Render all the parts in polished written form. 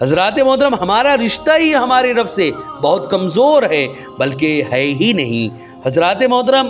حضرات محترم ہمارا رشتہ ہی ہمارے رب سے بہت کمزور ہے، بلکہ ہے ہی نہیں۔ حضرات محترم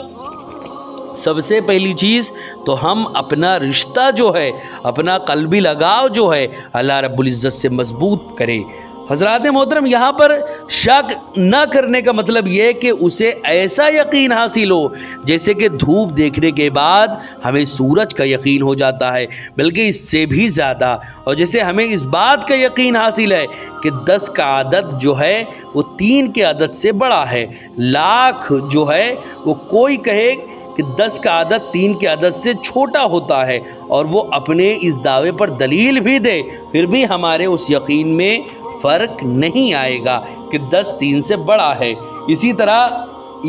سب سے پہلی چیز تو ہم اپنا رشتہ جو ہے، اپنا قلبی لگاؤ جو ہے اللہ رب العزت سے مضبوط کریں۔ حضرات محترم یہاں پر شک نہ کرنے کا مطلب یہ کہ اسے ایسا یقین حاصل ہو جیسے کہ دھوپ دیکھنے کے بعد ہمیں سورج کا یقین ہو جاتا ہے، بلکہ اس سے بھی زیادہ، اور جیسے ہمیں اس بات کا یقین حاصل ہے کہ 10 کا عدد جو ہے وہ 3 کے عدد سے بڑا ہے، لاکھ جو ہے وہ کوئی کہے کہ 10 کا عدد 3 کے عدد سے چھوٹا ہوتا ہے، اور وہ اپنے اس دعوے پر دلیل بھی دے، پھر بھی ہمارے اس یقین میں فرق نہیں آئے گا کہ 10 3 سے بڑا ہے۔ اسی طرح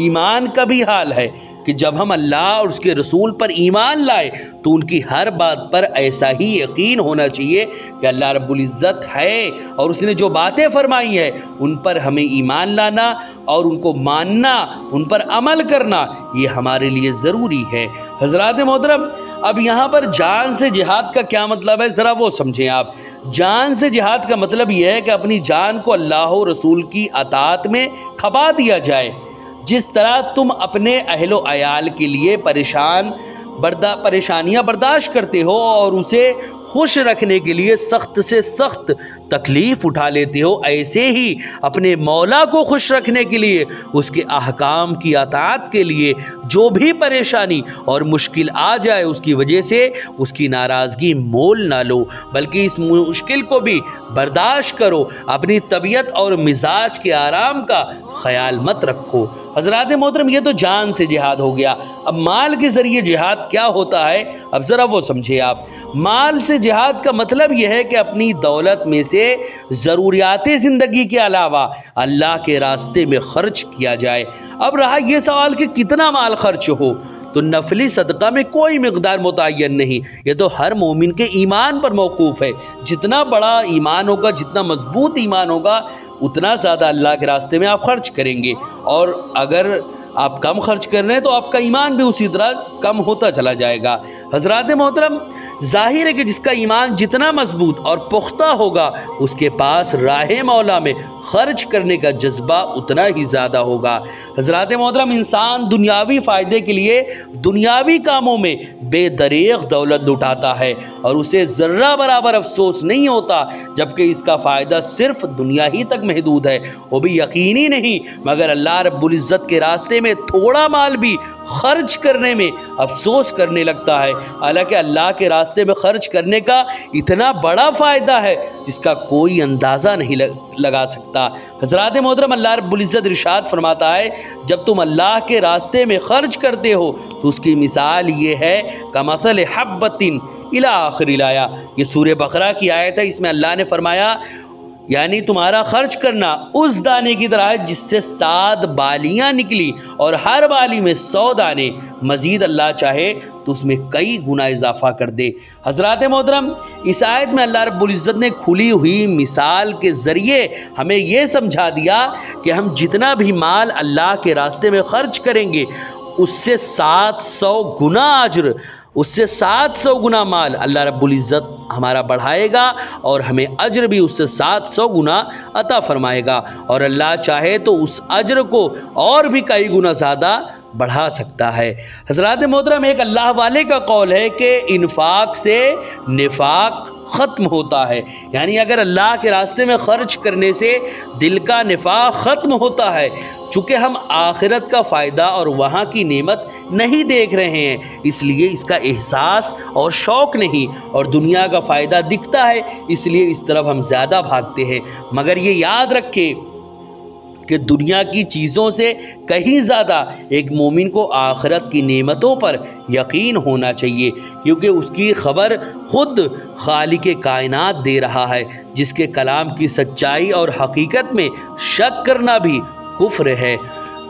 ایمان کا بھی حال ہے کہ جب ہم اللہ اور اس کے رسول پر ایمان لائے تو ان کی ہر بات پر ایسا ہی یقین ہونا چاہیے کہ اللہ رب العزت ہے، اور اس نے جو باتیں فرمائی ہیں ان پر ہمیں ایمان لانا اور ان کو ماننا، ان پر عمل کرنا، یہ ہمارے لیے ضروری ہے۔ حضرات محترم اب یہاں پر جان سے جہاد کا کیا مطلب ہے، ذرا وہ سمجھیں آپ۔ جان سے جہاد کا مطلب یہ ہے کہ اپنی جان کو اللہ و رسول کی اطاعت میں کھپا دیا جائے۔ جس طرح تم اپنے اہل و عیال کے لیے پریشانیاں برداشت کرتے ہو اور اسے خوش رکھنے کے لیے سخت سے سخت تکلیف اٹھا لیتے ہو، ایسے ہی اپنے مولا کو خوش رکھنے کے لیے، اس کے احکام کی اطاعت کے لیے جو بھی پریشانی اور مشکل آ جائے اس کی وجہ سے اس کی ناراضگی مول نہ لو، بلکہ اس مشکل کو بھی برداشت کرو، اپنی طبیعت اور مزاج کے آرام کا خیال مت رکھو۔ حضرات محترم یہ تو جان سے جہاد ہو گیا۔ اب مال کے ذریعے جہاد کیا ہوتا ہے، اب ذرا وہ سمجھے آپ۔ مال سے جہاد کا مطلب یہ ہے کہ اپنی دولت میں سے ضروریات زندگی کے علاوہ اللہ کے راستے میں خرچ کیا جائے۔ اب رہا یہ سوال کہ کتنا مال خرچ ہو، تو نفلی صدقہ میں کوئی مقدار متعین نہیں، یہ تو ہر مومن کے ایمان پر موقوف ہے۔ جتنا بڑا ایمان ہوگا، جتنا مضبوط ایمان ہوگا، اتنا زیادہ اللہ کے راستے میں آپ خرچ کریں گے، اور اگر آپ کم خرچ کر رہے ہیں تو آپ کا ایمان بھی اسی طرح کم ہوتا چلا جائے گا۔ حضرات محترم ظاہر ہے کہ جس کا ایمان جتنا مضبوط اور پختہ ہوگا اس کے پاس راہ مولا میں خرچ کرنے کا جذبہ اتنا ہی زیادہ ہوگا۔ حضرات محترم انسان دنیاوی فائدے کے لیے دنیاوی کاموں میں بے دریغ دولت لٹاتا ہے اور اسے ذرہ برابر افسوس نہیں ہوتا، جبکہ اس کا فائدہ صرف دنیا ہی تک محدود ہے، وہ بھی یقینی نہیں، مگر اللہ رب العزت کے راستے میں تھوڑا مال بھی خرچ کرنے میں افسوس کرنے لگتا ہے، حالانکہ اللہ کے راستے میں خرچ کرنے کا اتنا بڑا فائدہ ہے جس کا کوئی اندازہ نہیں لگا سکتا۔ حضرات محترم اللہ رب العزت ارشاد فرماتا ہے جب تم اللہ کے راستے میں خرچ کرتے ہو تو اس کی مثال یہ ہے کمثل حبۃ الی آخر الآیہ، یہ سورہ بقرہ کی آیت ہے، اس میں اللہ نے فرمایا یعنی تمہارا خرچ کرنا اس دانے کی طرح ہے جس سے 7 بالیاں نکلی اور ہر بالی میں 100 دانے، مزید اللہ چاہے تو اس میں کئی گنا اضافہ کر دے۔ حضرات محترم اس آیت میں اللہ رب العزت نے کھلی ہوئی مثال کے ذریعے ہمیں یہ سمجھا دیا کہ ہم جتنا بھی مال اللہ کے راستے میں خرچ کریں گے اس سے 700 گنا اجر، اس سے 700 گنا مال اللہ رب العزت ہمارا بڑھائے گا اور ہمیں اجر بھی اس سے 700 گنا عطا فرمائے گا، اور اللہ چاہے تو اس اجر کو اور بھی کئی گنا زیادہ بڑھا سکتا ہے۔ حضرات محترم ایک اللہ والے کا قول ہے کہ انفاق سے نفاق ختم ہوتا ہے، یعنی اگر اللہ کے راستے میں خرچ کرنے سے دل کا نفاق ختم ہوتا ہے، چونکہ ہم آخرت کا فائدہ اور وہاں کی نعمت نہیں دیکھ رہے ہیں اس لیے اس کا احساس اور شوق نہیں، اور دنیا کا فائدہ دکھتا ہے اس لیے اس طرف ہم زیادہ بھاگتے ہیں، مگر یہ یاد رکھیں کہ دنیا کی چیزوں سے کہیں زیادہ ایک مومن کو آخرت کی نعمتوں پر یقین ہونا چاہیے، کیونکہ اس کی خبر خود خالق کائنات دے رہا ہے، جس کے کلام کی سچائی اور حقیقت میں شک کرنا بھی کفر ہے۔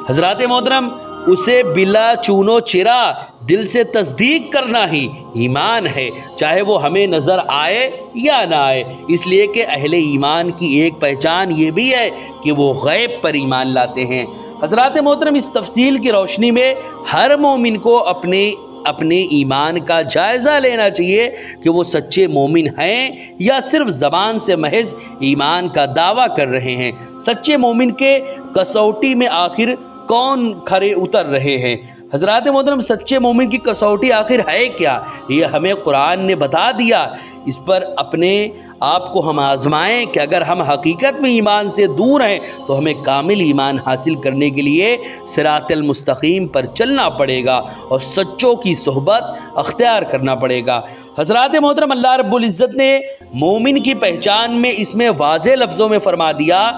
حضرات محترم اسے بلا چونو چرا دل سے تصدیق کرنا ہی ایمان ہے، چاہے وہ ہمیں نظر آئے یا نہ آئے، اس لیے کہ اہل ایمان کی ایک پہچان یہ بھی ہے کہ وہ غیب پر ایمان لاتے ہیں۔ حضرات محترم اس تفصیل کی روشنی میں ہر مومن کو اپنے اپنے ایمان کا جائزہ لینا چاہیے کہ وہ سچے مومن ہیں یا صرف زبان سے محض ایمان کا دعویٰ کر رہے ہیں۔ سچے مومن کے کسوٹی میں آخر کون کھرے اتر رہے ہیں؟ حضرات محترم، سچے مومن کی کسوٹی آخر ہے کیا؟ یہ ہمیں قرآن نے بتا دیا۔ اس پر اپنے آپ کو ہم آزمائیں کہ اگر ہم حقیقت میں ایمان سے دور ہیں تو ہمیں کامل ایمان حاصل کرنے کے لیے صراط المستقیم پر چلنا پڑے گا اور سچوں کی صحبت اختیار کرنا پڑے گا۔ حضرات محترم، اللہ رب العزت نے مومن کی پہچان میں اس میں واضح لفظوں میں فرما دیا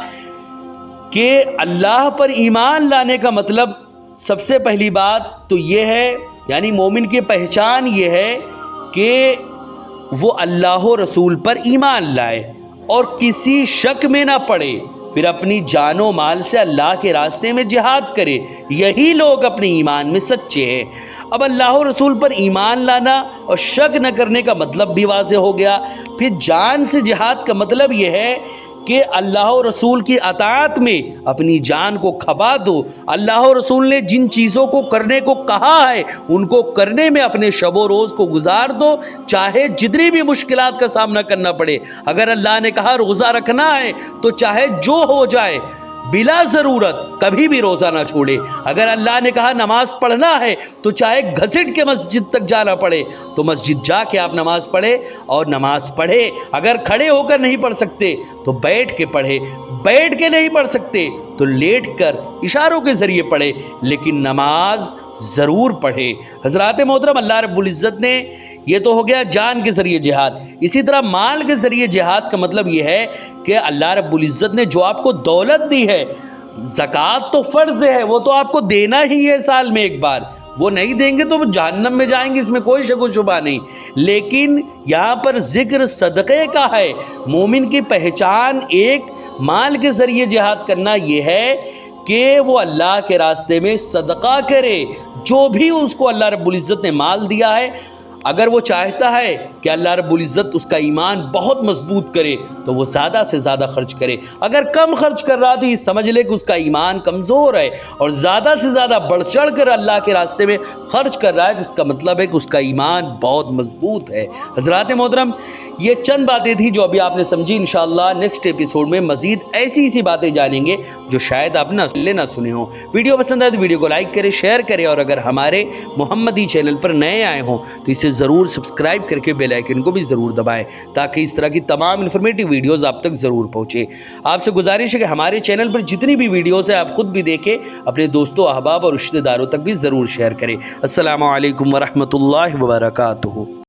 کہ اللہ پر ایمان لانے کا مطلب سب سے پہلی بات تو یہ ہے، یعنی مومن کی پہچان یہ ہے کہ وہ اللہ و رسول پر ایمان لائے اور کسی شک میں نہ پڑے، پھر اپنی جان و مال سے اللہ کے راستے میں جہاد کرے۔ یہی لوگ اپنے ایمان میں سچے ہیں۔ اب اللہ و رسول پر ایمان لانا اور شک نہ کرنے کا مطلب بھی واضح ہو گیا۔ پھر جان سے جہاد کا مطلب یہ ہے کہ اللہ و رسول کی اطاعت میں اپنی جان کو کھپا دو۔ اللہ و رسول نے جن چیزوں کو کرنے کو کہا ہے ان کو کرنے میں اپنے شب و روز کو گزار دو، چاہے جتنی بھی مشکلات کا سامنا کرنا پڑے۔ اگر اللہ نے کہا روزہ رکھنا ہے تو چاہے جو ہو جائے بلا ضرورت کبھی بھی روزہ نہ چھوڑے۔ اگر اللہ نے کہا نماز پڑھنا ہے تو چاہے گھسٹ کے مسجد تک جانا پڑے تو مسجد جا کے آپ نماز پڑھے اور نماز پڑھے۔ اگر کھڑے ہو کر نہیں پڑھ سکتے تو بیٹھ کے پڑھے، بیٹھ کے نہیں پڑھ سکتے تو لیٹ کر اشاروں کے ذریعے پڑھے، لیکن نماز ضرور پڑھے۔ حضرات محترم، اللہ رب العزت نے یہ تو ہو گیا جان کے ذریعے جہاد، اسی طرح مال کے ذریعے جہاد کا مطلب یہ ہے کہ اللہ رب العزت نے جو آپ کو دولت دی ہے، زکوٰۃ تو فرض ہے، وہ تو آپ کو دینا ہی ہے سال میں ایک بار، وہ نہیں دیں گے تو وہ جہنم میں جائیں گے، اس میں کوئی شک و شبہ نہیں۔ لیکن یہاں پر ذکر صدقے کا ہے۔ مومن کی پہچان ایک مال کے ذریعے جہاد کرنا یہ ہے کہ وہ اللہ کے راستے میں صدقہ کرے، جو بھی اس کو اللہ رب العزت نے مال دیا ہے۔ اگر وہ چاہتا ہے کہ اللہ رب العزت اس کا ایمان بہت مضبوط کرے تو وہ زیادہ سے زیادہ خرچ کرے۔ اگر کم خرچ کر رہا تو یہ سمجھ لے کہ اس کا ایمان کمزور ہے، اور زیادہ سے زیادہ بڑھ چڑھ کر اللہ کے راستے میں خرچ کر رہا ہے تو اس کا مطلب ہے کہ اس کا ایمان بہت مضبوط ہے۔ حضرات محترم، یہ چند باتیں تھیں جو ابھی آپ نے سمجھی۔ انشاءاللہ نیکسٹ ایپیسوڈ میں مزید ایسی باتیں جانیں گے جو شاید آپ نہ سنے ہوں۔ ویڈیو پسند آئے تو ویڈیو کو لائک کریں، شیئر کریں، اور اگر ہمارے محمدی چینل پر نئے آئے ہوں تو اسے ضرور سبسکرائب کر کے بیل آئیکن کو بھی ضرور دبائیں تاکہ اس طرح کی تمام انفارمیٹیو ویڈیوز آپ تک ضرور پہنچے۔ آپ سے گزارش ہے کہ ہمارے چینل پر جتنی بھی ویڈیوز ہیں آپ خود بھی دیکھیں، اپنے دوستوں، احباب اور رشتہ داروں تک بھی ضرور شیئر کریں۔ السلام علیکم ورحمۃ اللہ وبرکاتہ۔